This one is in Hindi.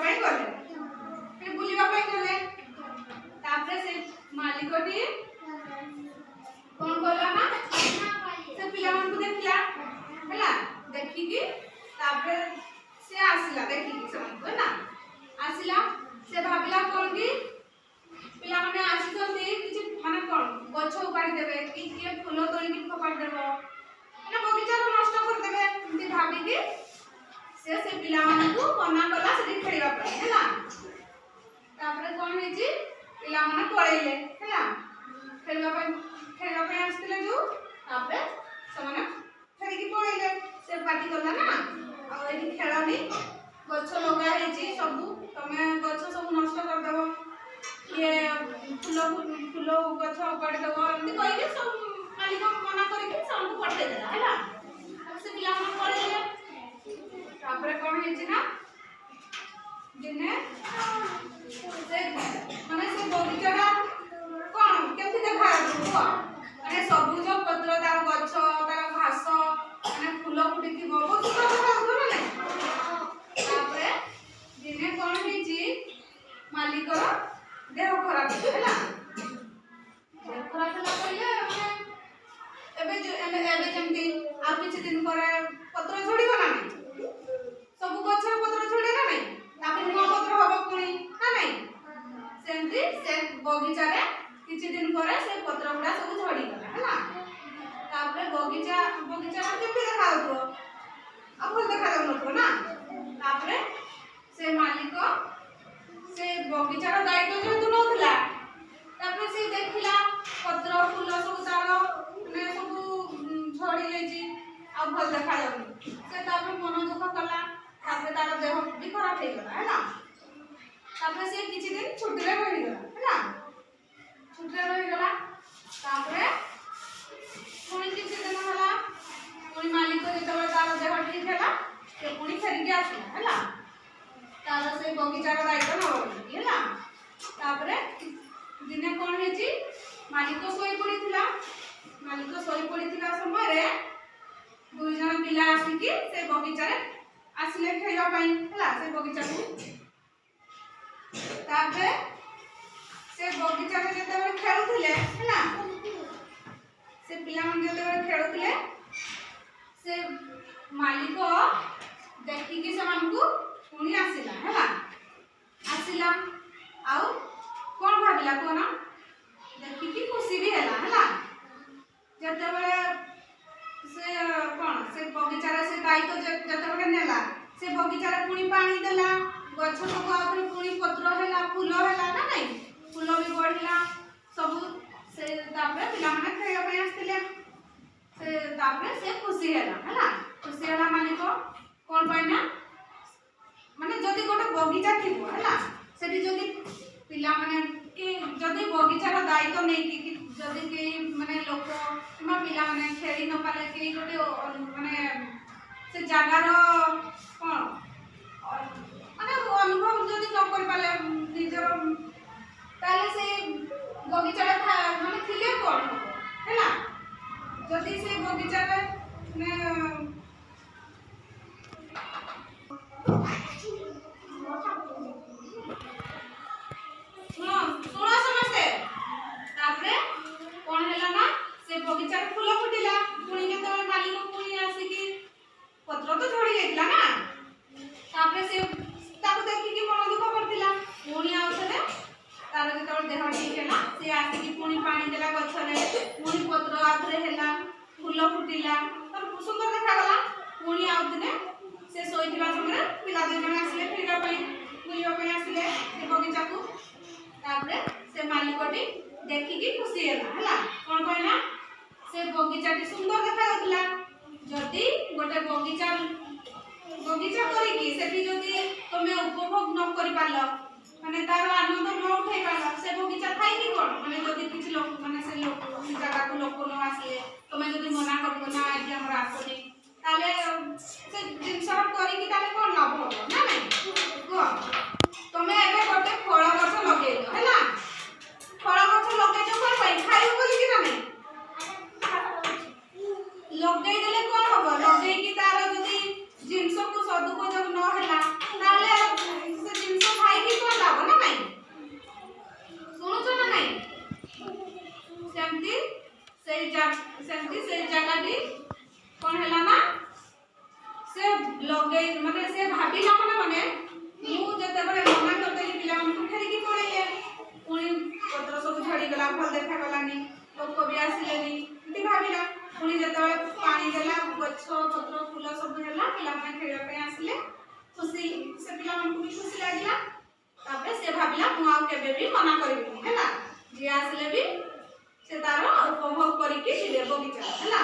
ପାଇଁ ଗଲେ फिर बुलिबा ପାଇଁ ଗଲେ तापरे से मालिकटी कोन करला ना से पिला मन को देखला हैला देखि कि तापरे से आसिला देखि कि से मन को ना आसिला से भाबिला कोन कि पिला माने आसितोती किछि माने कोन गछ उपाड़ी देबे कि किए फूल तोली कि फोपाड़ देबो ना बगीचा को नष्ट कर देबे एंती भाबी कि से पिला मन को मना कला से खेलिबा ପାଇଁ हैला तापरे कोन हेची पिला मन पळेले हैला खेलिबा ପାଇଁ आस्तिले जो तापरे समान फेरि कि पळेले से पाटी करला ना आ एठी खेळनी गछ लगा हेची सब तमे गछ सब नष्ट कर देबो ये फूल गछ उपाड़ी देबो एंती कहि के सब मालिक मना करि के सब पठे देला हैला से पिला मन पळेले तापरे कोन हेची ना दिने से माने से बगीचाटा कोन केमति देखा जातो माने सबुज पत्र तार गछ तार घास माने फूल फुटी थी बहुत सुंदर देखा जातो ना तापरे दिने कोन हेची मालिकर देह खराब हैला देह खराब होला कइले एबे जेमति आ किछि दिन पर पत्र झड़ीबो ना नहीं सब गछर पत्र झड़े ना नहीं तापर नुआ पत्र होबो पुणी ना नहीं सेमति से बगीचा रे किछि दिन पर से पत्र गुडा सब झड़ी गला हैला तापर बगीचा केमति देखा जातो अब भल देखा जातो ना तापर से मालिक से बगीचा रो दायित्व जेतु नउथला तापर से देखिला पत्र फूल सब तारो ने सब झड़ी लेजी अब भल देखा जाउनी से तापर मन दुख कला तापर तार देह भी खराब हे गला हैला तापर से किछि दिन छुट्टी रे रहि गला हैला छुट्टी रे रहि गला तापर पुणी किछि दिन होला पुणी मालिक जेतबे तार देह ठीक हैला से पुणी फेरि के आसला हैला तार से बगीचा रो दायित्व न हैला तापर दिने कोन हेची मालिक सोई पड़िथिला समय रे दुई जन पिला आसी कि से बगीचा रे आसिले खेलिबा ପାଇଁ हैला से बगीचा को तापर से बगीचा रे जेते खेलुथिले हैला से पिला मन जेते खेलुथिले से मालिक देखि कि समान को पुणी आसिला हैला आसिला आउ कोन भाबिला कोन देखि कि खुशी भी हैला हैला जेते बेले से कोन से बगीचा रे से दायित्व जेते बेले नेला से बगीचा रे पुणी पानी देला गछ सब आउरे पुणी पत्र हैला फूल हैला ना नहीं फूल भी बढ़िला सब से तापरे पिला माने खेलिबा ପାଇଁ आस्तिले से तापरे से खुशी हैला मालिक कोन पाइना माने जदी गोटे बगीचा थिबो हैला सेठी जदी पिला माने कि जदी बगीचा रो दायित्व नै कि जदी के माने लोक किमा पिला माने खेली न पाले के गोटे माने से जागा रो कोन माने अनुभव जदी न कर पाले निजर ताले से बगीचा रे माने थिले कोन हैला जदी से बगीचा रे ने सुनो समझते तापरे कोन हैला ना से बगीचा रे फूल फुटिला पुणी के तो मालिक पुणी आसी कि पत्र तो झड़ी गेला ना तापरे से ताको देखि कि मन दुख करथिला पुणी आउसले तार जे तो देह ठीक हैला से आसी कि पुणी पानी देला गछ रे पुणी पत्र आथरे हैला फूल फुटिला तर सुंदर देखा गला पुणी आउतने से सोइथिबा समय पिला दे जण आसीले फिरबा ପାଇଁ बुलिबा ପାଇଁ आसीले से बगीचा को तापरे से मालिकटी देखि कि खुशी हैला कोन कहना से बगीचाटी सुंदर देखा जातला जदी गोटे बगीचा करी कि सेठी जदी तमे उपभोग न करि पालो माने तार आनंद न उठाई पालो से बगीचा थाई कि कोन माने जदी किछ लोक माने से लोक जगह को लोक न आसीले तमे जदी मना करबो ना आजि हमरा आसोनी ताले से जिंस करी कि ताले कोन लाभ हो ना नहीं को तमे एबे गोटे फळ गछ लगेइलो हैला फळ गछ लगेइलो कोन पई खाइबो बोली कि ना नहीं लगेइ देले कोन होबो लगेइ कि तार जदी जिंस को सदुपयोग न हैला ताले से सेमती से जगह कौन है ना से लगे माने से भाबिला माने मु जते बरे मना करते पिला मन फेरी की पड़े पुणी पत्र सब झड़ी गला फल देखा गलानी लोक भी आसिलेनी ती भाबिला पुणी जते पानी देला गछ पत्र फूल सब हैला पिला मन खेला पे आसिले खुशी से पिला मन को भी खुशी लागिला तापे से भाबिला मु आ केबे भी मना करबिनी हैला जे आसिले भी से तारो उपभोग करिके जिले बगीचा हैला।